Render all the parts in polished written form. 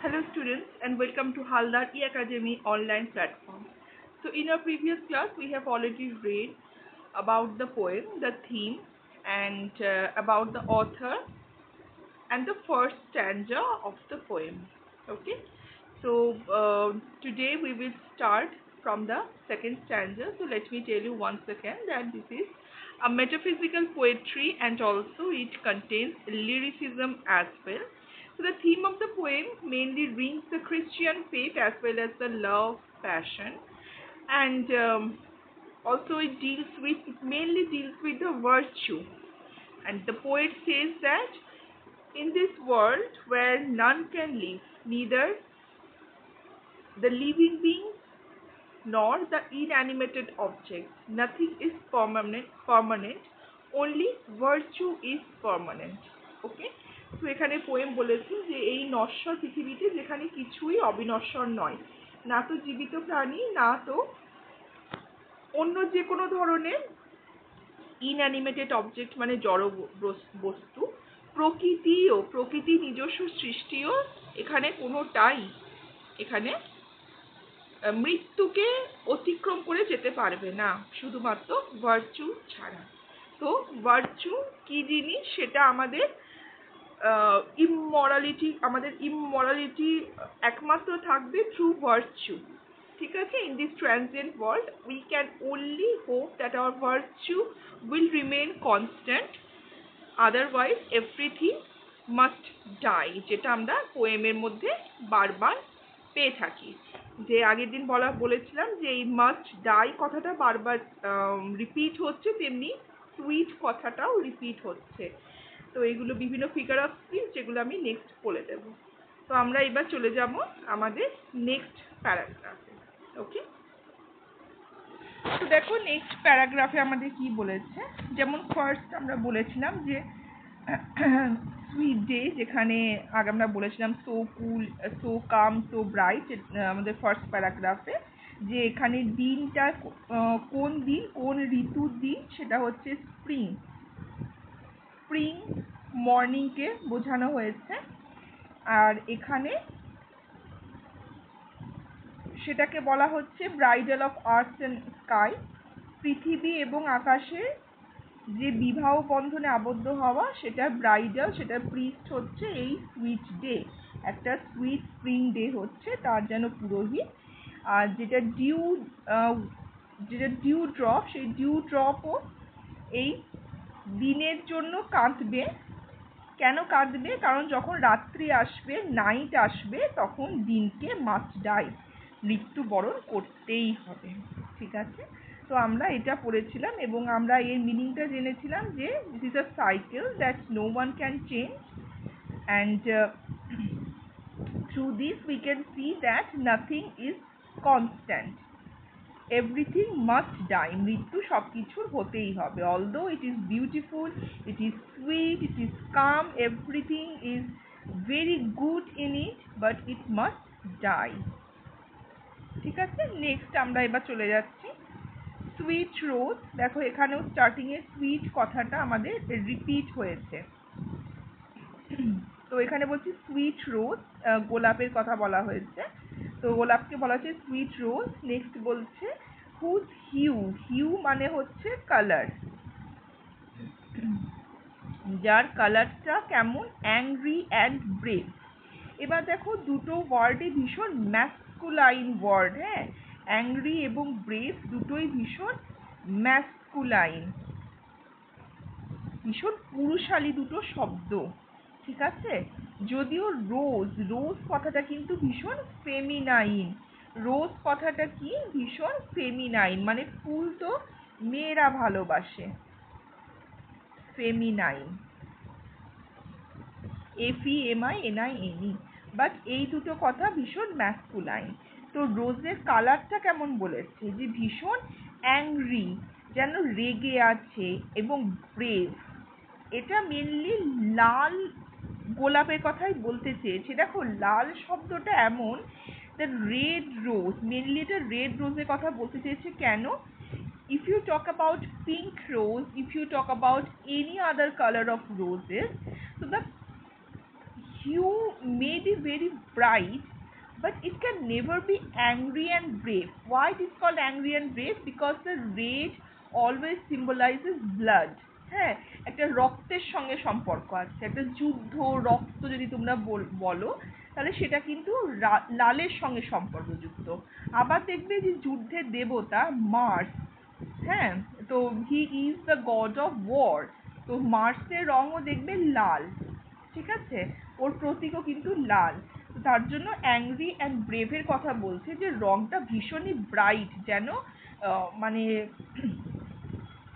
Hello students and welcome to Haldar E-Academy online platform. So in our previous class we have already read about the poem, the theme and about the author and the first stanza of the poem. Okay. So today we will start from the second stanza. So let me tell you once again that this is a metaphysical poetry and also it contains lyricism as well. So the theme of the poem mainly rings the Christian faith as well as the love, passion, and also it mainly deals with the virtue. And the poet says that in this world where none can live, neither the living beings nor the inanimated objects, nothing is permanent, only virtue is permanent. ওকে, তো এখানে poem বলেছে যে এই নশ্বর পৃথিবীতে যেখানে কিছুই অবিনশ্বর নয়, না তো জীবিত প্রাণী না তো অন্য যে কোনো ধরনের ইনঅ্যানিমেটেড অবজেক্ট মানে জড় বস্তু, প্রকৃতি নিজস্ব সৃষ্টিও এখানে কোনোটাই এখানে মৃত্যুকে অতিক্রম করে যেতে পারবে না শুধুমাত্র ভার্চু ছাড়া। তো ভার্চু কি জিনিস সেটা আমাদের ইমমরালিটি একমাত্র থাকবে থ্রু ভার্চু। ঠিক আছে, in this transient world we can only hope that our virtue will remain constant, otherwise everything must die, যেটা আমরা পোয়েমের মধ্যে বারবার পেয়ে থাকি। যে আগের দিন বলেছিলাম যে এই মাস্ট ডাই কথাটা বারবার রিপিট হচ্ছে, তেমনি সুইট কথাটাও রিপিট হচ্ছে। তো এগুলো বিভিন্ন ফিগার অফ স্পিচ যেগুলো আমি নেক্সট বলে দেব। তো আমরা এবার চলে যাব আমাদের নেক্সট প্যারাগ্রাফে। ওকে, তো দেখো নেক্সট প্যারাগ্রাফে আমাদের কি বলেছে। যেমন ফার্স্ট আমরা বলেছিলাম যে সুইট ডে, যেখানে আগে আমরা বলেছিলাম so cool, so calm, so bright আমাদের ফার্স্ট প্যারাগ্রাফে, যে এখানে দিনটা কোন দিন, কোন ঋতুর দিন, সেটা হচ্ছে স্প্রিং মর্নিংকে বোঝানো হয়েছে। আর এখানে সেটাকে বলা হচ্ছে bridal of earth and sky, পৃথিবী এবং আকাশে যে বিবাহ বন্ধনে আবদ্ধ হওয়া সেটা ব্রাইডাল, সেটা প্রিস্ট হচ্ছে এই সুইট ডে, একটা সুইট স্প্রিং ডে হচ্ছে তার যেন পুরোহিত। আর যেটা ডিউ ড্রপ, সেই ডিউ ড্রপও এই দিনের জন্য কাঁদবে। কেন কাঁদবে? কারণ যখন রাত্রি আসবে, নাইট আসবে, তখন দিনকে মাস্ট ডাই, মৃত্যুবরণ করতেই হবে। ঠিক আছে, তো আমরা এটা পড়েছিলাম এবং আমরা এর মিনিংটা জেনেছিলাম যে this is a cycle that no one can change and through this we can see that nothing is constant, everything must die, মৃত্যু সব কিছুর হতেই হবে। Although it is beautiful, it is sweet, it is calm, everything is very good in it, but it must die. ঠিক আছে, next আমরা এবার চলে যাচ্ছি সুইট রোজ। দেখো এখানেও স্টার্টিংয়ে সুইট কথাটা আমাদের রিপিট হয়েছে। তো এখানে বলছি সুইট রোজ, গোলাপের কথা বলা হয়েছে, তো গোলাপকে বলা হচ্ছে সুইট রোজ। নেক্সট বলছে হুজ হিউ মানে হচ্ছে কালার, যার কালারটা কেমন, অ্যাংরি অ্যান্ড ব্রেভ। এবার দেখো দুটো ওয়ার্ডই ভীষণ ম্যাসকুলাইন ওয়ার্ড, হ্যাঁ, অ্যাংরি এবং ব্রেভ দুটোই ভীষণ ম্যাসকুলাইন, ভীষণ পুরুষালী দুটো শব্দ। ঠিক আছে, যদিও রোজ কথাটা কিন্তু ভীষণ ফেমিনাইন, রোজ কথাটা কি ভীষণ ফেমিনাইন, মানে ফুল তো মেয়েরা ভালোবাসে, ফেমিনাইন, FEMININE, বাট এই দুটো কথা ভীষণ ম্যাসকুলাইন। তো রোজের কালারটা কেমন বলেছে, যে ভীষণ অ্যাংরি, যেন রেগে আছে, এবং ব্রেভ, এটা মেনলি লাল গোলাপের কথাই বলতে চেয়েছে। দেখো লাল শব্দটা এমন, দ্য রেড রোজ, মেনলি এটা রেড রোজের কথা বলতে চেয়েছে। কেন? if you talk about pink rose, if you talk about any other color of roses, so the hue may be very bright, but it can never be angry and brave. Why it is called angry and brave? Because the red always symbolizes blood. হ্যাঁ, একটা রক্তের সঙ্গে সম্পর্ক আছে, একটা যুদ্ধ, রক্ত যদি তোমরা বলো তাহলে সেটা কিন্তু লালের সঙ্গে সম্পর্কযুক্ত। আবার দেখবে যে যুদ্ধের দেবতা মার্স, হ্যাঁ, তো he is the god of war, তো মার্সের রঙও দেখবে লাল, ঠিক আছে, ওর প্রতীকও কিন্তু লাল। তো তার জন্য অ্যাংরি অ্যান্ড ব্রেভের কথা বলছে যে রংটা ভীষণই ব্রাইট, যেন মানে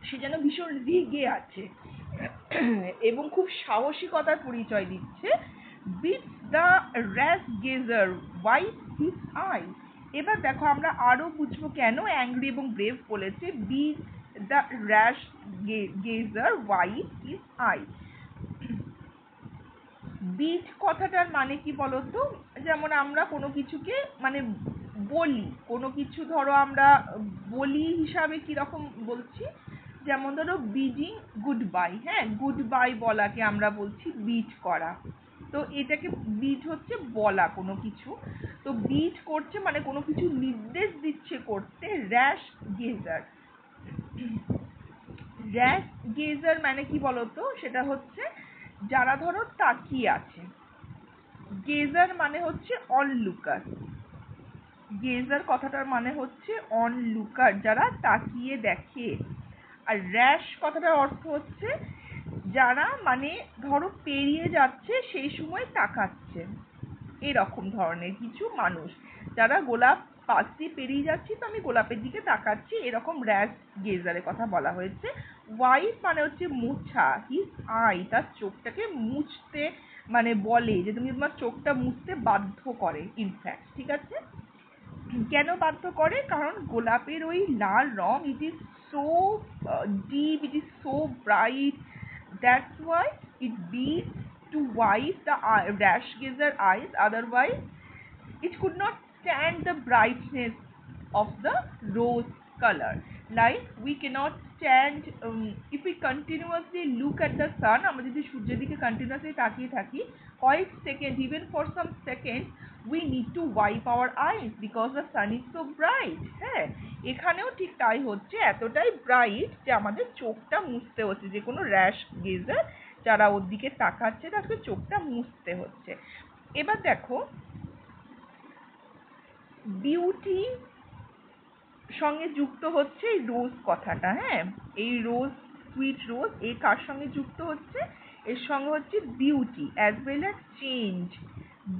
সে যেন ভীষণ রেগে আছে এবং খুব সাহসিকতার পরিচয় দিচ্ছে। Bids the rash gazer wipe his eye. এবার দেখো আমরা আরো বুঝবো কেন অ্যাংরি এবং ব্রেভ বলেছে। Bid the rash gazer wipe his eye. Bid কথাটার মানে কি বলতো? যেমন আমরা কোনো কিছুকে মানে বলি, কোনো কিছু ধরো আমরা বলি হিসাবে কিরকম বলছি, যেমন ধরো বিডিং গুড বাই, হ্যাঁ, গুড বাই বলাকে আমরা বলছি বিট করা। তো এটাকে বিট হচ্ছে বলা কোনো কিছু, তো বিট করছে মানে কোনো কিছু নির্দেশ দিচ্ছে করতে। র্যাশ গেজার, র্যাশ গেজার মানে কি বলতো? সেটা হচ্ছে যারা ধরো তাকিয়ে আছে। গেজার মানে হচ্ছে অনলুকার, গেজার কথাটার মানে হচ্ছে অনলুকার, যারা তাকিয়ে দেখে। আর র্যাশ কথাটার অর্থ হচ্ছে যারা মানে ধরো পেরিয়ে যাচ্ছে সেই সময় তাকাচ্ছে, এরকম ধরনের কিছু মানুষ, যারা গোলাপ পাশ দিয়ে পেরিয়ে যাচ্ছি তো আমি গোলাপের দিকে তাকাচ্ছি, এরকম র্যাশ গেজারের কথা বলা হয়েছে। ওয়াইপ মানে হচ্ছে মোছা, হিজ আই, তার চোখটাকে মুছতে মানে বলে যে তুমি তোমার চোখটা মুছতে বাধ্য করে ইনফ্যাক্ট, ঠিক আছে। কেন বাধ্য করে? কারণ গোলাপের ওই লাল রং, it is so deep, it is so bright, that's why it beats to wipe the rash gazer eyes, otherwise it could not stand the brightness of the rose color. Like we cannot stand if we continuously look at the sun, আমরা যদি সূর্যের দিকে continuously তাকিয়ে থাকি কয়েক second, even for some seconds, we need to wipe our eyes because the sun is so bright. হ্যাঁ, এখানেও ঠিক তাই হচ্ছে, এতটাই ব্রাইট যে আমাদের চোখটা মুছতে হচ্ছে, যে কোনো র্যাশ গেজার যারা ওর দিকে তাকাচ্ছে তাকে চোখটা মুছতে হচ্ছে। এবার দেখো বিউটি সঙ্গে যুক্ত হচ্ছে এই রোজ কথাটা, হ্যাঁ, এই রোজ, সুইট রোজ, এ কার সঙ্গে যুক্ত হচ্ছে? এর সঙ্গে হচ্ছে beauty as well as change.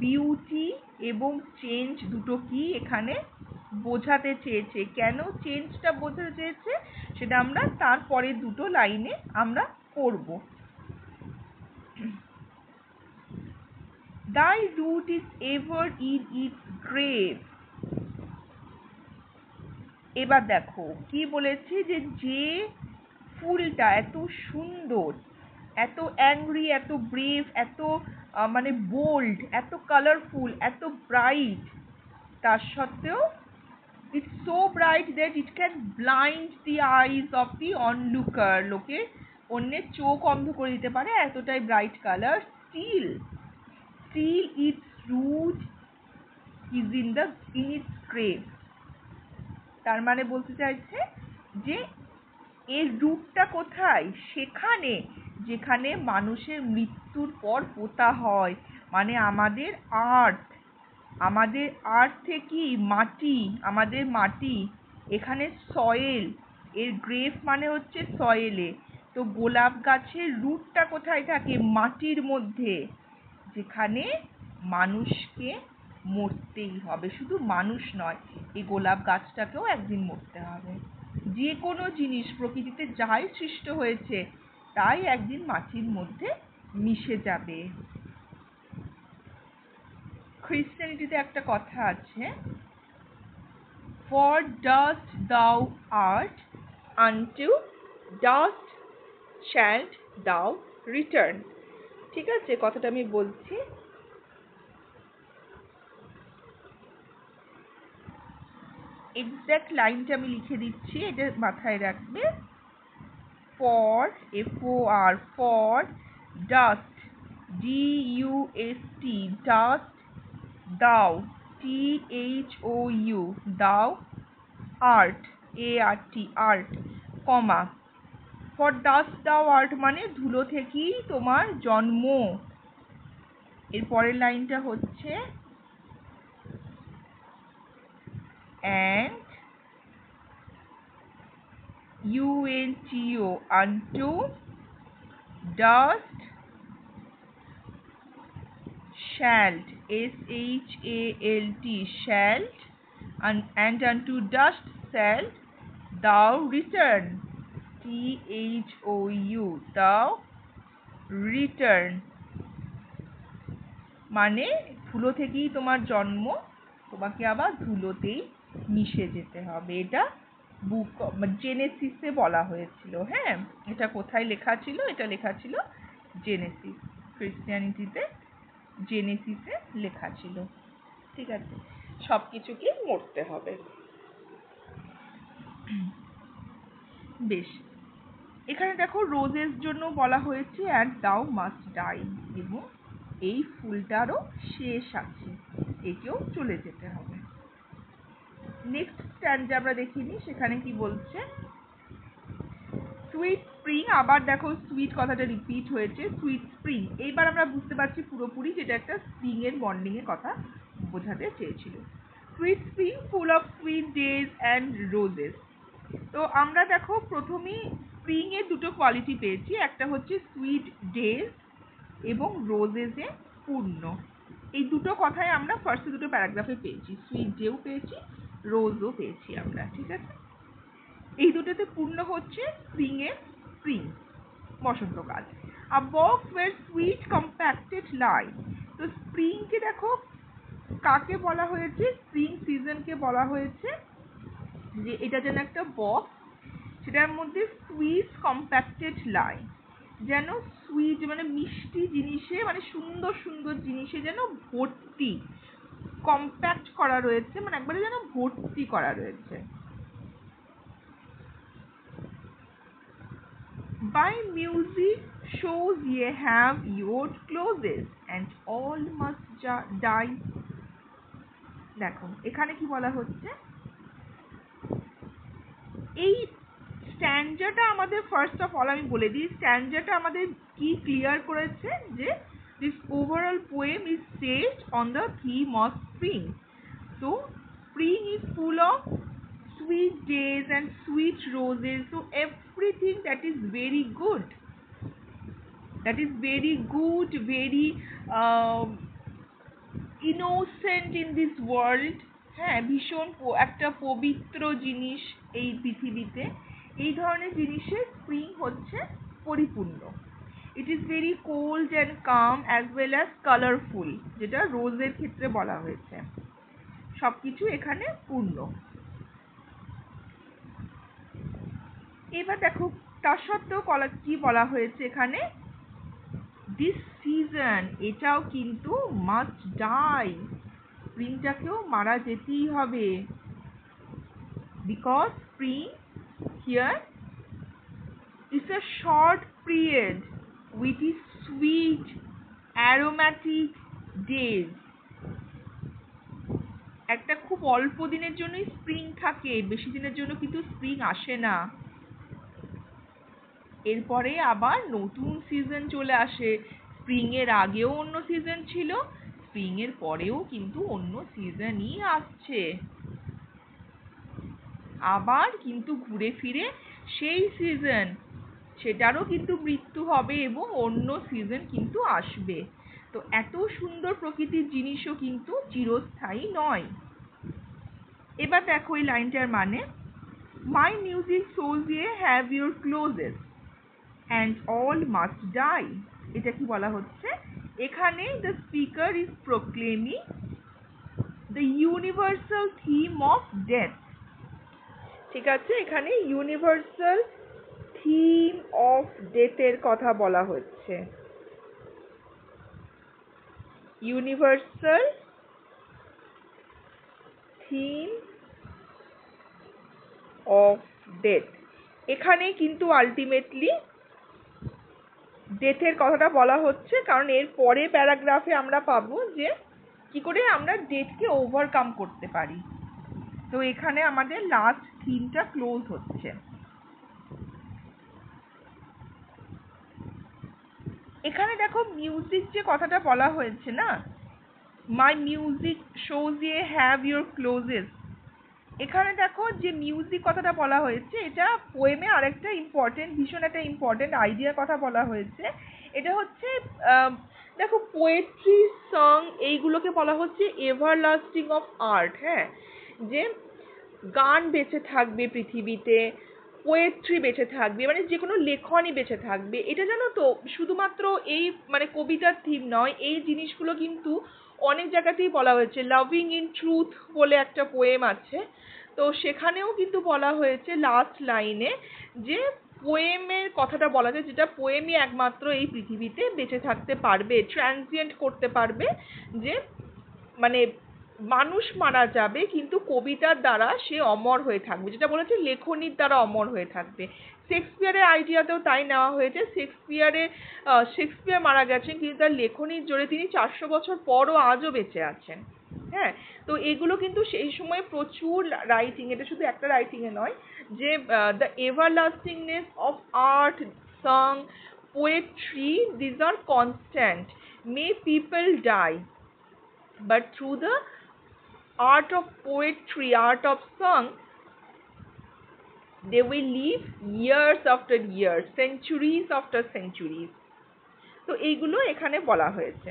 Beauty এবং চেঞ্জ দুটো কি এখানে বোঝাতে চেয়েছে, কেন চেঞ্জটা বোঝাতে চেয়েছে সেটা আমরা তারপরে দুটো লাইনে আমরা পড়ব। Thy root is ever in its grave. এবার দেখো কি বলেছে, যে ফুলটা এত সুন্দর, এত অ্যাংরি, এত ব্রেভ, এত মানে বোল্ড, এত কালারফুল, এত ব্রাইট, তার সত্ত্বেও it's so bright that it can blind the eyes of the onlooker, লোকে অন্যের চোখ অন্ধ করে দিতে পারে, এতটাই bright colour. still its root is in its grave. তার মানে বলতে চাইছে যে এর রুটটা কোথায়? সেখানে যেখানে মানুষের মৃত্যুর পর পোতা হয়, মানে আমাদের আর্থে কি মাটি, আমাদের মাটি, এখানে সয়েল, এর গ্রেভ মানে হচ্ছে সয়েলে। তো গোলাপ গাছের রুটটা কোথায় থাকে? মাটির মধ্যে, যেখানে মানুষকে মরতেই হবে। শুধু মানুষ নয়, এই গোলাপ গাছটাকেও একদিন মরতে হবে। যে কোনো জিনিস প্রকৃতিতে যাই সৃষ্ট হয়েছে তাই একদিন মাটির মধ্যে মিশে যাবে। খ্রিস্টানিটিতে একটা কথা আছে, for dust thou art, unto dust shalt thou return. ঠিক আছে, কথাটা আমি বলছি। এক্সাক্ট লাইনটা আমি লিখে দিচ্ছি, এটা মাথায় রাখবে। for for dust DUST, dust, thou, THOU, thou, art, ART, art, comma, for dust thou art মানে ধুলো থেকেই তোমার জন্ম। এর পরের লাইনটা হচ্ছে and UNTO, unto, dust, shalt, SHALT, shalt, and unto dust shalt thou return, THOU, thou return মানে ধুলো থেকেই তোমার জন্ম, তোমাকে আবার ধুলোতেই মিশে যেতে হবে। এটা বুক জেনেসিসে বলা হয়েছিল। হ্যাঁ, এটা কোথায় লেখা ছিল? এটা লেখা ছিল জেনেসিস, ক্রিশ্চিয়ানিটিতে জেনেসিসে লেখা ছিল। ঠিক আছে, সব কিছুকে মরতে হবে। বেশ, এখানে দেখো রোজের জন্য বলা হয়েছে অ্যান্ড দাও মাস্ট ডাই, এবং এই ফুলটারও শেষ আছে, একেও চলে যেতে হবে। নেক্সট স্ট্যান্ডে আমরা দেখিনি, সেখানে কি বলছে? সুইট স্প্রিং, আবার দেখো সুইট কথাটা রিপিট হয়েছে, সুইট স্প্রিং। এইবার আমরা বুঝতে পারছি পুরোপুরি যেটা একটা স্প্রিং এর বন্ডিং এর কথা বোঝাতে চেয়েছিল। Sweet spring full of sweet days and roses. তো আমরা দেখো প্রথমেই স্প্রিং এর দুটো কোয়ালিটি পেয়েছি, একটা হচ্ছে সুইট ডেজ এবং রোজেসে পূর্ণ। এই দুটো কথাই আমরা ফার্স্টে দুটো প্যারাগ্রাফে পেয়েছি, সুইট ডেও পেয়েছি, রোজও পেয়েছি আমরা। ঠিক আছে, এই দুটোতে পূর্ণ হচ্ছে স্প্রিং এর স্প্রিং, বসন্তকাল। A box where sweet compacted lie. তো স্প্রিংকে দেখো কাকে বলা হয়েছে? স্প্রিং সিজনকে বলা হয়েছে যে এটা যেন একটা বক্স, সেটার মধ্যে সুইট কম্প্যাক্টেড লাই, যেন সুইট মানে মিষ্টি জিনিসে, মানে সুন্দর সুন্দর জিনিসে যেন ভর্তি, কম্প্যাক্ট করা রয়েছে, মানে একবারে যেন ভর্তি করা রয়েছে। By music shows ye have your clothes and all must die. দেখো এখানে কি বলা হচ্ছে, এই স্ট্যান্ডাটা আমাদের ফার্স্ট অফ অল আমি বলে দিই, স্ট্যান্ডাটা আমাদের কি ক্লিয়ার করেছে যে this overall poem is set on the theme of spring. So spring is full of sweet days and sweet roses, so everything that is very good, very innocent in this world, হ্যাঁ, ভীষণ একটা পবিত্র জিনিস এই পৃথিবীতে, এই ধরনের জিনিসের স্প্রিং হচ্ছে পরিপূর্ণ। It is very cold and calm as well as colourful, যেটা রোজের ক্ষেত্রে বলা হয়েছে। সবকিছু এখানে পূর্ণ। এবার দেখো তার সত্ত্বেও কি বলা হয়েছে এখানে, দিস সিজন, এটাও কিন্তু মাস্ট ডাই, স্প্রিংটাকেও মারা যেতেই হবে, because spring here is a short period with is sweet aromatic days. একটা খুব অল্প দিনের জন্যই স্প্রিং থাকে, বেশি দিনের জন্য কিন্তু স্প্রিং আসে না। এরপরে আবার নতুন সিজন চলে আসে, স্প্রিং এর আগেও অন্য সিজন ছিল, স্প্রিং এর পরেও কিন্তু অন্য সিজনই আসছে, আবার কিন্তু ঘুরে ফিরে সেই সিজন, সেটারও কিন্তু মৃত্যু হবে এবং অন্য সিজন কিন্তু আসবে। তো এত সুন্দর প্রকৃতির জিনিসও কিন্তু চিরস্থায়ী নয়। এবার দেখো এই লাইনটার মানে, মাই মিউজিক সোজ ইয়ে have your clauses and all must die. এটা কি বলা হচ্ছে এখানে? the speaker is proclaiming the universal theme of death. ঠিক আছে, এখানে ইউনিভার্সাল থিম অফ ডেথ এর কথা বলা হচ্ছে, ইউনিভার্সাল থিম অফ ডেথ। এখানে কিন্তু আলটিমেটলি ডেথের কথাটা বলা হচ্ছে কারণ এর পরে প্যারাগ্রাফে আমরা পাবো যে কি করে আমরা ডেথকে ওভারকাম করতে পারি। তো এখানে আমাদের লাস্ট থিমটা ক্লোজ হচ্ছে। এখানে দেখো মিউজিক যে কথাটা বলা হয়েছে না, my music shows you have your closes, এখানে দেখো যে মিউজিক কথাটা বলা হয়েছে এটা পোয়েমে আরেকটা ইম্পর্টেন্ট, ভীষণ একটা ইম্পর্টেন্ট আইডিয়ার কথা বলা হয়েছে। এটা হচ্ছে দেখো পোয়েট্রি, সং এইগুলোকে বলা হচ্ছে এভারলাস্টিং অফ আর্ট। হ্যাঁ, যে গান বেঁচে থাকবে পৃথিবীতে, পোয়েট্রি বেঁচে থাকবে, মানে যে কোনো লেখনই বেঁচে থাকবে। এটা জানো তো শুধুমাত্র এই মানে কবিতার থিম নয়, এই জিনিসগুলো কিন্তু অনেক জায়গাতেই বলা হয়েছে। লাভিং ইন ট্রুথ বলে একটা পোয়েম আছে, তো সেখানেও কিন্তু বলা হয়েছে লাস্ট লাইনে যে পোয়েমের কথাটা বলা যায়, যেটা পোয়েমই একমাত্র এই পৃথিবীতে বেঁচে থাকতে পারবে, ট্রানজিয়েন্ট করতে পারবে, যে মানে মানুষ মারা যাবে কিন্তু কবিতার দ্বারা সে অমর হয়ে থাকবে, যেটা বলেছে লেখনীর দ্বারা অমর হয়ে থাকবে। শেক্সপিয়ারের আইডিয়াতেও তাই নেওয়া হয়েছে। শেক্সপিয়ার মারা গেছেন কিন্তু তার লেখনীর জোরে তিনি 400 বছর পরও আজও বেঁচে আছেন। হ্যাঁ, তো এগুলো কিন্তু সেই সময় প্রচুর রাইটিং, এটা শুধু একটা রাইটিংয়ে নয়, যে the everlastingness of art, song, poetry, these are constant, may people die, but through the art of poetry, art of song, they will live years after years, centuries after centuries. তো এইগুলো এখানে বলা হয়েছে।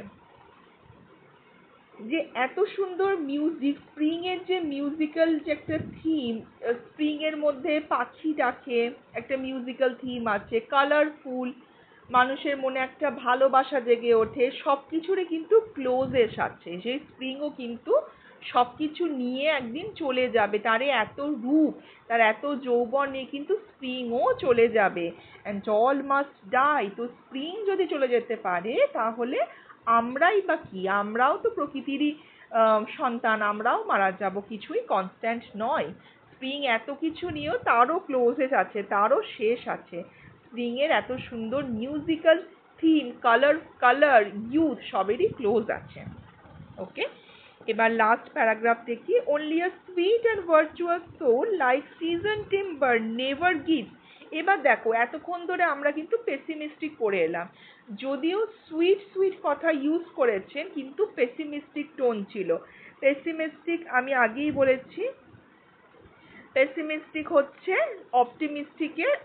যে এত সুন্দর মিউজিক, স্প্রিং এর যে মিউজিক্যাল যে একটা থিম, স্প্রিং এর মধ্যে পাখি ডাকে, একটা মিউজিক্যাল থিম আছে, কালারফুল, মানুষের মনে একটা ভালোবাসা জেগে ওঠে, সবকিছুরই কিন্তু ক্লোজেস আছে। সেই স্প্রিংও কিন্তু সবকিছু নিয়ে একদিন চলে যাবে, তার এত রূপ, তার এত যৌবন নিয়ে কিন্তু স্প্রিংও চলে যাবে, অ্যান্ড অল মাস্ট ডাই। তো স্প্রিং যদি চলে যেতে পারে তাহলে আমরাই বা কি, আমরাও তো প্রকৃতিরই সন্তান, আমরাও মারা যাব, কিছুই কনস্ট্যান্ট নয়। স্প্রিং এত কিছু নিয়েও তারও ক্লোজেস আছে, তারও শেষ আছে। স্প্রিং এর এত সুন্দর মিউজিক্যাল থিম, কালার, ইউথ সবেরই ক্লোজ আছে। ওকে, এবার লাস্ট প্যারাগ্রাফ দেখি। Only a sweet and virtuous soul like season timber never gives. এবার দেখো এতক্ষণ ধরে আমরা কিন্তু পেসিমিস্টিক পড়ে এলাম, যদিও সুইট সুইট কথা ইউজ করেছেন কিন্তু পেসিমিস্টিক টোন ছিল। পেসিমিস্টিক আমি আগেই বলেছি, পেসিমিস্টিক হচ্ছে অপটিমিস্টিকের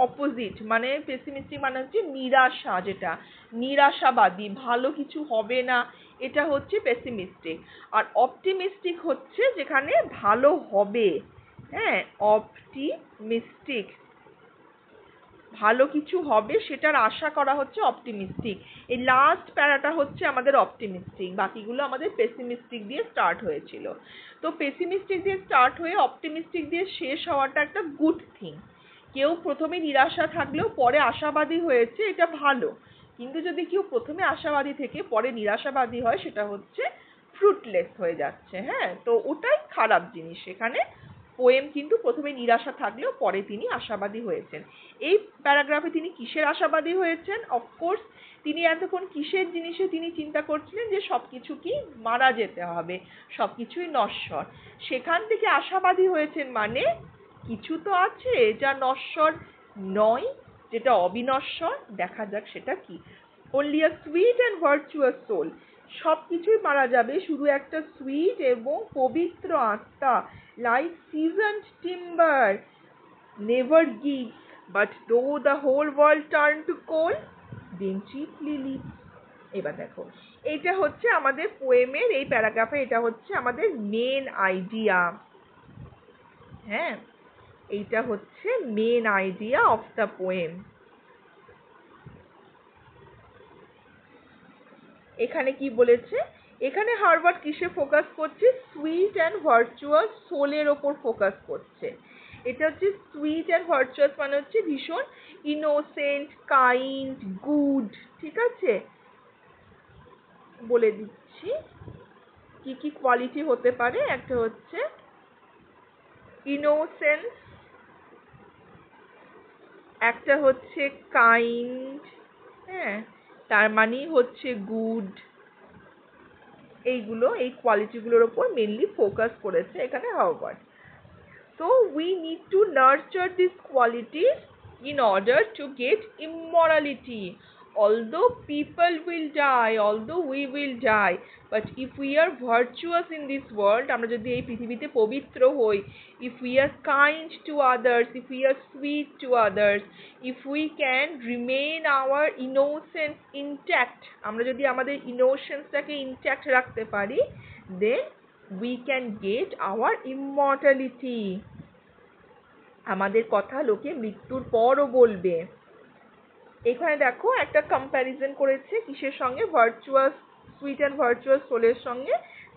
অপোজিট, মানে পেসিমিস্টিক মানে হচ্ছে নিরাশা, যেটা নিরাশাবাদী, ভালো কিছু হবে না, এটা হচ্ছে পেসিমিস্টিক। আর অপটিমিস্টিক হচ্ছে যেখানে ভালো হবে। হ্যাঁ, অপটিমিস্টিক, ভালো কিছু হবে সেটার আশা করা হচ্ছে অপটিমিস্টিক। এই লাস্ট প্যারাটা হচ্ছে আমাদের অপটিমিস্টিক, বাকিগুলো আমাদের পেসিমিস্টিক দিয়ে স্টার্ট হয়েছিল। তো পেসিমিস্টিক দিয়ে স্টার্ট হয়ে অপটিমিস্টিক দিয়ে শেষ হওয়াটা একটা গুড থিং। কেউ প্রথমে নিরাশা থাকলেও পরে আশাবাদী হয়েছে, এটা ভালো। কিন্তু যদি কেউ প্রথমে আশাবাদী থেকে পরে নিরাশাবাদী হয়, সেটা হচ্ছে ফ্রুটলেস হয়ে যাচ্ছে। হ্যাঁ, তো ওটাই খারাপ জিনিস। এখানে পোয়েম কিন্তু প্রথমে নিরাশা থাকলেও পরে তিনি আশাবাদী হয়েছেন। এই প্যারাগ্রাফে তিনি কিসের আশাবাদী হয়েছেন? অফকোর্স তিনি এতক্ষণ কিসের জিনিসে তিনি চিন্তা করছিলেন যে সবকিছু কি মারা যেতে হবে, সবকিছুই নশ্বর। সেখান থেকে আশাবাদী হয়েছেন মানে কিছু তো আছে যা নশ্বর নয়, যেটা অবিনশ্বর। দেখা যাক সেটা কি। Only a sweet and virtuous soul, সবকিছুই মারা যাবে, শুধু একটা সুইট এবং পবিত্র আত্মা, like seasoned timber never gives, but though the whole world turn to coal then chiefly lives. এবার দেখো এটা হচ্ছে আমাদের পোয়েমের এই প্যারাগ্রাফে, এটা হচ্ছে আমাদের মেন আইডিয়া। হ্যাঁ, এইটা হচ্ছে main idea of the poem. এখানে কি বলেছে? এখানে হারবার্ট কিসে ফোকাস করছে? সুইট অ্যান্ড ভার্চুয়াস সোলের ওপর ফোকাস করছে। এটা হচ্ছে সুইট অ্যান্ড ভার্চুয়াস মানে হচ্ছে ভীষণ ইনোসেন্ট, কাইন্ড, গুড। ঠিক আছে, বলে দিচ্ছি কি কি কোয়ালিটি হতে পারে। একটা হচ্ছে ইনোসেন্স, একটা হচ্ছে কাইন্ড, হ্যাঁ, তার মানেই হচ্ছে গুড। এইগুলো, এই কোয়ালিটিগুলোর ওপর মেনলি ফোকাস করেছে এখানে Harvard. So we need to nurture these qualities in order to get immorality. Although people will die, although we will die, but if we are virtuous in this world, আমরা যদি এই পৃথিবীতে পবিত্র হই, if we are kind to others, if we are sweet to others, if we can remain our innocence intact, আমরা যদি আমাদের innocence-টাকে intact রাখতে পারি, then we can get our immortality. আমাদের কথা লোকে মৃত্যুর পরও বলবে। এখানে দেখো একটা কম্প্যারিজন করেছে কিসের সঙ্গে, ভার্চুয়াস সুইট অ্যান্ড ভার্চুয়াস সোলের সঙ্গে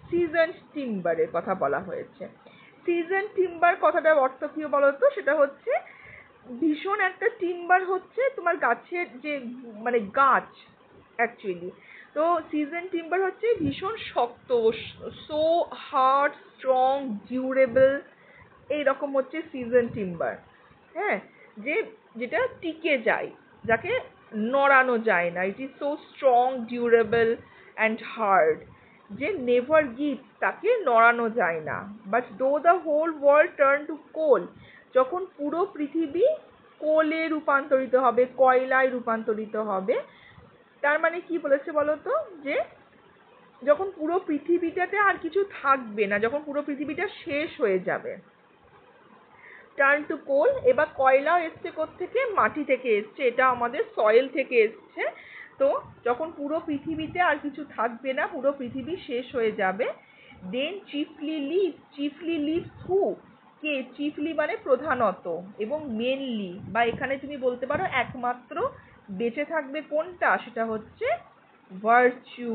সিজন টিম্বারের কথা বলা হয়েছে। সিজন টিম্বার কথাটার অর্থ কি বলতো? সেটা হচ্ছে ভীষণ একটা টিম্বার হচ্ছে তোমার গাছের যে মানে গাছ অ্যাকচুয়ালি। তো সিজন টিম্বার হচ্ছে ভীষণ শক্ত, সো হার্ড, স্ট্রং, ডিউরেবল, এইরকম হচ্ছে সিজন টিম্বার। হ্যাঁ, যেটা টিকে যায়, যাকে নড়ানো যায় না। It is so strong, durable and hard. যে নেভার গিভ, তাকে নড়ানো যায় না। But though the whole world turn to coal, যখন পুরো পৃথিবী কোলে রূপান্তরিত হবে, কয়লায় রূপান্তরিত হবে, তার মানে কি বলেছে বলতো? যে যখন পুরো পৃথিবীটাতে আর কিছু থাকবে না, যখন পুরো পৃথিবীটা শেষ হয়ে যাবে। টার্ন টু কোল। এবার কয়লা এসছে কোত্থেকে? মাটি থেকে এসছে, এটা আমাদের সয়েল থেকে এসছে। তো যখন পুরো পৃথিবীতে আর কিছু থাকবে না, পুরো পৃথিবী শেষ হয়ে যাবে, দেন চিফলি লিভস হু? কে? চিফলি মানে প্রধানত এবং মেনলি, বা এখানে তুমি বলতে পারো একমাত্র বেঁচে থাকবে কোনটা? সেটা হচ্ছে ভার্চু।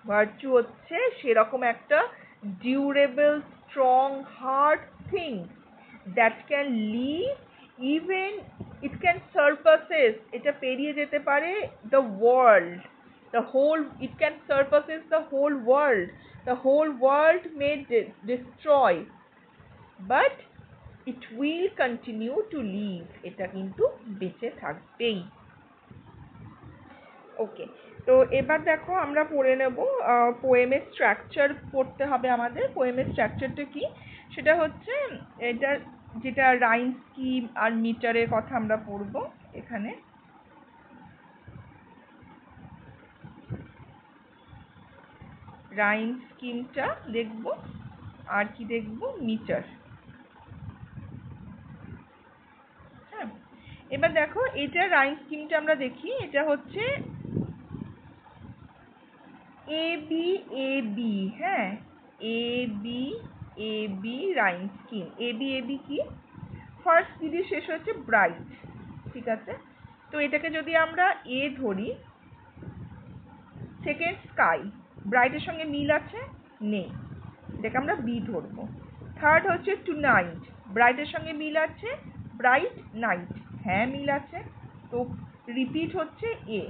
ভার্চু হচ্ছে সেরকম একটা durable, strong, hard thing that can live, even it can surpasses, এটা পেরিয়ে যেতে পারে the world, the whole, it can surpasses the whole world. The whole world may destroy, but it will continue to live, এটা কিন্তু বেঁচে থাকবেই। ওকে, তো এবার দেখো আমরা পড়ে নেব পোয়েমের স্ট্রাকচার পড়তে হবে আমাদের। পোয়েমের স্ট্রাকচারটা কি? সেটা হচ্ছে এটা, যেটা রাইম স্কিম আর মিটারের কথা আমরা পড়ব এখানে। রাইম স্কিমটা দেখব, আর কি দেখব? মিটার। হ্যাঁ, এবার দেখো এটা রাইম স্কিমটা আমরা দেখি। এটা হচ্ছে এ বি এ বি। হ্যাঁ, A B A B rhyme scheme. A B কি? ফার্স্ট দিদি শেষ হচ্ছে ব্রাইট, ঠিক আছে? তো এটাকে যদি আমরা এ ধরি, সেকেন্ড স্কাই, ব্রাইটের সঙ্গে মিল আছে? নেই, এটাকে আমরা বি ধরবো। থার্ড হচ্ছে টু নাইট, ব্রাইটের সঙ্গে মিল আছে? ব্রাইট নাইট, হ্যাঁ মিল আছে, তো রিপিট হচ্ছে এ।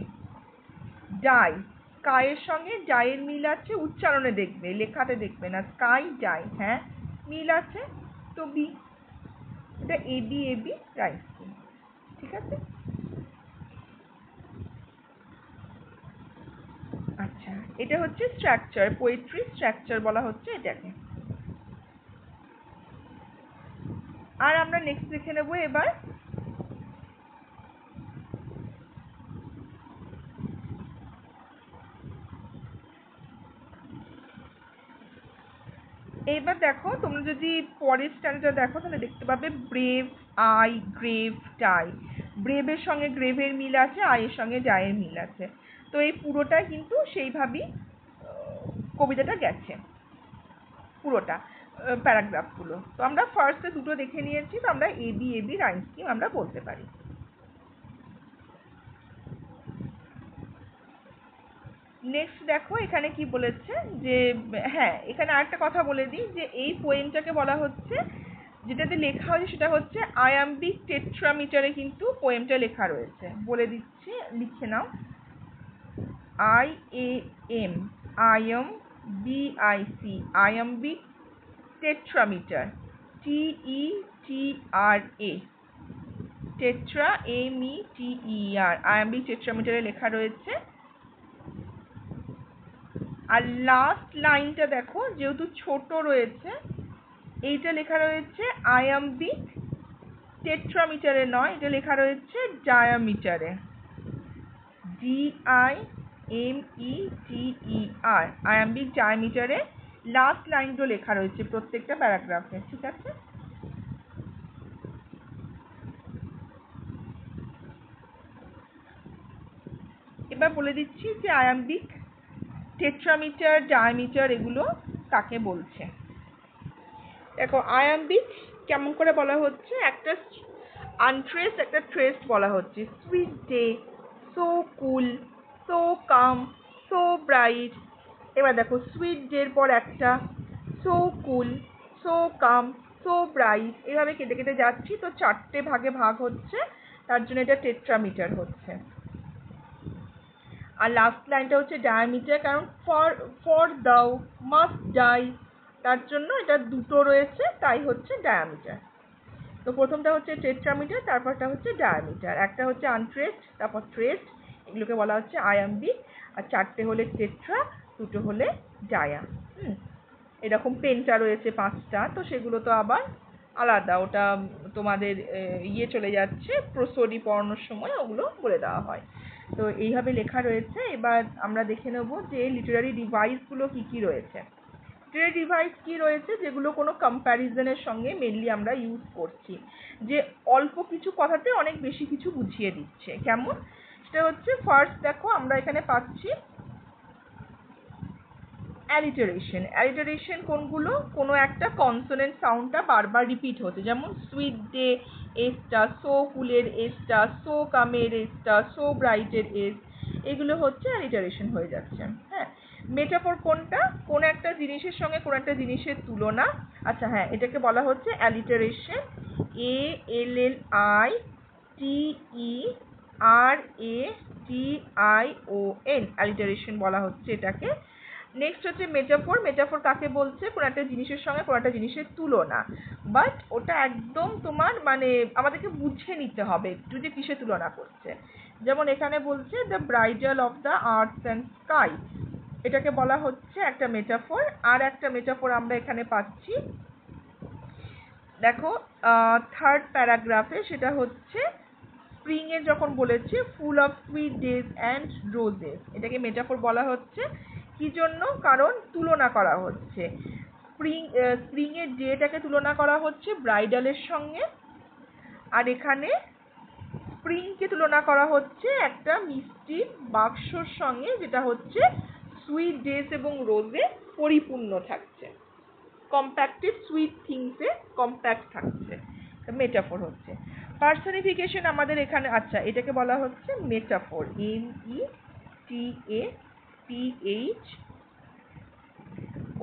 ডাই, স্কাইয়ের সঙ্গে ডাইয়ের মিল আছে, উচ্চারণে দেখবে, লেখাতে দেখবে না। স্কাই ডাই, হ্যাঁ মিল আছে, তো বি। এটা এ বি রাইট স্কিম, ঠিক আছে? আচ্ছা, এটা হচ্ছে স্ট্রাকচার, পোয়েট্রি স্ট্রাকচার বলা হচ্ছে এটাকে। আর আমরা নেক্সট দেখে নেব এবার। এইবার দেখো, তোমরা যদি পরের স্ট্যান্ডার্ড দেখো তাহলে দেখতে পাবে ব্রেভ, আই, গ্রেভ, ডাই। ব্রেভের সঙ্গে গ্রেভের মিল আছে, আইয়ের সঙ্গে ডাইয়ের মিল আছে। তো এই পুরোটাই কিন্তু সেইভাবেই কবিতাটা গেছে, পুরোটা প্যারাগ্রাফগুলো। তো আমরা ফার্স্টে দুটো দেখে নিয়েছি, তো আমরা এ বি রাইম স্কিম আমরা বলতে পারি। নেক্সট দেখো এখানে কি বলেছে, যে হ্যাঁ এখানে আরেকটা কথা বলে দিই, যে এই পোয়েমটাকে বলা হচ্ছে, যেটাতে লেখা হয়েছে সেটা হচ্ছে আয়াম্বিক টেট্রামিটারে কিন্তু পোয়েমটা লেখা রয়েছে। বলে দিচ্ছি, লিখে নাও। I A M, iamb B I C, iambic tetrameter, TETRA। Tetra, METER, iambic টেট্রামিটারে লেখা রয়েছে। আর লাস্ট লাইনটা দেখো, যেহেতু ছোট রয়েছে, এইটা লেখা রয়েছে আয়াম্বিক টেট্রামিটারে নয়, এটা লেখা রয়েছে ডায়ামিটারে, DIMETER, আয়াম্বিক ডায়ামিটারে লাস্ট লাইনটা লেখা রয়েছে প্রত্যেকটা প্যারাগ্রাফে। ঠিক আছে, এবার বলে দিচ্ছি যে আয়াম্বিক টেট্রামিটার, ডায়ামিটার এগুলো কাকে বলছে। দেখো আয়াম্বিক কেমন করে বলা হচ্ছে, একটা আনট্রেসড একটা ট্রেসড বলা হচ্ছে। Sweet day, so cool, so calm, so bright. এবার দেখো সুইট ডের পর একটা, so cool, so calm, so bright, এভাবে কেটে কেটে যাচ্ছি, তো 4টে ভাগে ভাগ হচ্ছে, তার জন্য এটা টেট্রামিটার হচ্ছে। আর লাস্ট লাইনটা হচ্ছে ডায়ামিটার, কারণ ফর দাও মাস্ট ডাই, তার জন্য এটা দুটো রয়েছে, তাই হচ্ছে ডায়ামিটার। তো প্রথমটা হচ্ছে টেট্রামিটার, তারপরটা হচ্ছে ডায়ামিটার। একটা হচ্ছে আনট্রেসড, তারপর ট্রেসড, এগুলোকে বলা হচ্ছে আয়াম্বিক। আর 4টে হলে টেট্রা, 2টো হলে ডায়া। এরকম পেন্টা রয়েছে 5টা, তো সেগুলো তো আবার আলাদা, ওটা তোমাদের চলে যাচ্ছে প্রসোডি পড়ানোর সময় ওগুলো বলে দেওয়া হয়। তো এইভাবে লেখা রয়েছে। এবার আমরা দেখে নেব যে লিটারারি ডিভাইসগুলো কি কি রয়েছে। লিটারারি ডিভাইস কি রয়েছে, যেগুলো কোনো কম্প্যারিজনের সঙ্গে মেনলি আমরা ইউজ করছি, যে অল্প কিছু কথাতে অনেক বেশি কিছু বুঝিয়ে দিচ্ছে। কেমন, সেটা হচ্ছে ফার্স্ট দেখো আমরা এখানে পাচ্ছি অ্যালিটারেশন। অ্যালিটারেশন কোনগুলো, কোনো একটা কনসোনেন্ট সাউন্ডটা বারবার রিপিট হচ্ছে, যেমন সুইট ডে এসটা, সো কুলের এসটা, সো কামের এসটা, সো ব্রাইটের এস, এগুলো হচ্ছে অ্যালিটারেশন হয়ে যাচ্ছে। হ্যাঁ, মেটাফর কোনটা, কোন একটা জিনিসের সঙ্গে কোন একটা জিনিসের তুলনা। আচ্ছা হ্যাঁ, এটাকে বলা হচ্ছে অ্যালিটারেশন, ALLITERATION, অ্যালিটারেশন বলা হচ্ছে এটাকে। নেক্সট হচ্ছে মেটাফর। মেটাফর কাকে বলছে, কোনো একটা জিনিসের সঙ্গে কোনো একটা জিনিসের তুলনা, বাট ওটা একদম তোমার মানে আমাদেরকে বুঝে নিতে হবে একটু যে কিসে তুলনা করছে। যেমন এখানে বলছে the bridal of the earth and sky, এটাকে বলা হচ্ছে একটা মেটাফর। আর একটা মেটাফর আমরা এখানে পাচ্ছি, দেখো থার্ড প্যারাগ্রাফে, সেটা হচ্ছে স্প্রিং এর যখন বলেছে full of sweet days and roses, এটাকে মেটাফর বলা হচ্ছে। কি জন্য, কারণ তুলনা করা হচ্ছে, স্প্রিং এর ডেটাকে তুলনা করা হচ্ছে ব্রাইডালের সঙ্গে, আর এখানে স্প্রিংকে তুলনা করা হচ্ছে একটা মিষ্টি বাক্সর সঙ্গে, যেটা হচ্ছে সুইট ডেজ এবং রোজে পরিপূর্ণ থাকছে, কম্প্যাক্টেড সুইট থিংসে কম্প্যাক্ট থাকছে, মেটাফর হচ্ছে। পার্সনিফিকেশন আমাদের এখানে, আচ্ছা এটাকে বলা হচ্ছে মেটাফর,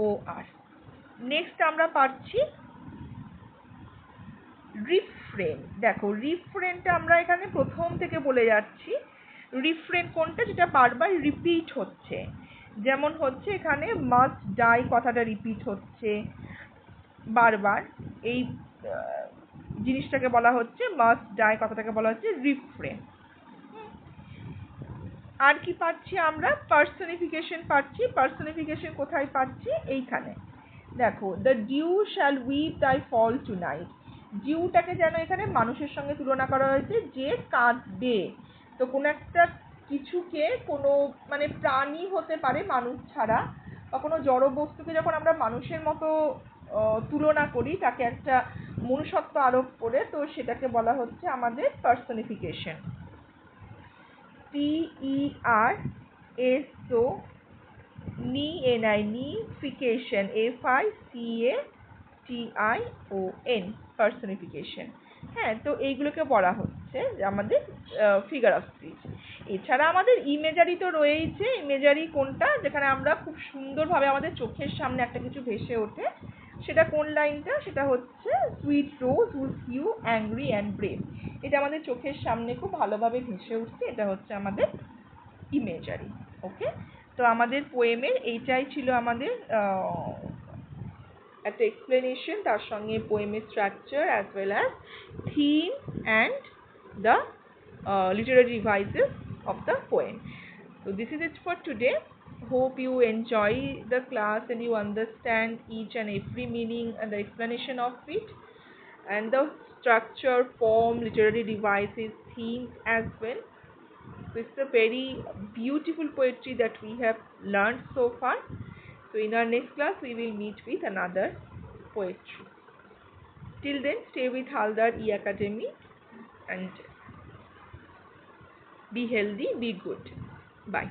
METAPHOR। নেক্সট আমরা পাচ্ছি রিফ্রেন। দেখো রিফ্রেনটা আমরা এখানে প্রথম থেকে বলে যাচ্ছি। রিফ্রেন কোনটা, যেটা বারবার রিপিট হচ্ছে, যেমন হচ্ছে এখানে মাস্ট ডাই কথাটা রিপিট হচ্ছে বারবার, এই জিনিসটাকে বলা হচ্ছে মাস্ট ডাই কথাটাকে বলা হচ্ছে রিফ্রেন। আর কি পাচ্ছি আমরা, পার্সনিফিকেশন পাচ্ছি। পার্সনিফিকেশন কোথায় পাচ্ছি, এইখানে দেখো দ্য ডিউ শ্যাল উইপ দাই ফল টু নাইট। ডিউটাকে যেন এখানে মানুষের সঙ্গে তুলনা করা হয়েছে, যে কাঁদবে। তো কোনো একটা কিছুকে, কোনো মানে প্রাণী হতে পারে মানুষ ছাড়া, বা কোনো জড় বস্তুকে যখন আমরা মানুষের মতো তুলনা করি, তাকে একটা মনুষ্যত্ব আরোপ করে, তো সেটাকে বলা হচ্ছে আমাদের পার্সনিফিকেশন। নিফিকেশন, FICATION, personification. হ্যাঁ, তো এইগুলোকে বলা হচ্ছে আমাদের ফিগার অফ স্পিচ। এছাড়া আমাদের ইমেজারি তো রয়েছে। ইমেজারি কোনটা, যেখানে আমরা খুব সুন্দরভাবে আমাদের চোখের সামনে একটা কিছু ভেসে ওঠে, সেটা কোন লাইনটা, সেটা হচ্ছে sweet rose whose hue angry and brave, এটা আমাদের চোখের সামনে খুব ভালোভাবে ভেসে উঠছে, এটা হচ্ছে আমাদের ইমেজারি। ওকে, তো আমাদের পোয়েমের এইটাই ছিল আমাদের একটা এক্সপ্লেনেশন, তার সঙ্গে পোয়েমের structure as well as theme and the literary devices of the poem. So this is it for today. Hope you enjoy the class and you understand each and every meaning and the explanation of it, and the structure, form, literary devices, themes as well. So it's a very beautiful poetry that we have learned so far. So in our next class we will meet with another poetry. Till then, stay with Haldar E Academy and be healthy, be good. Bye.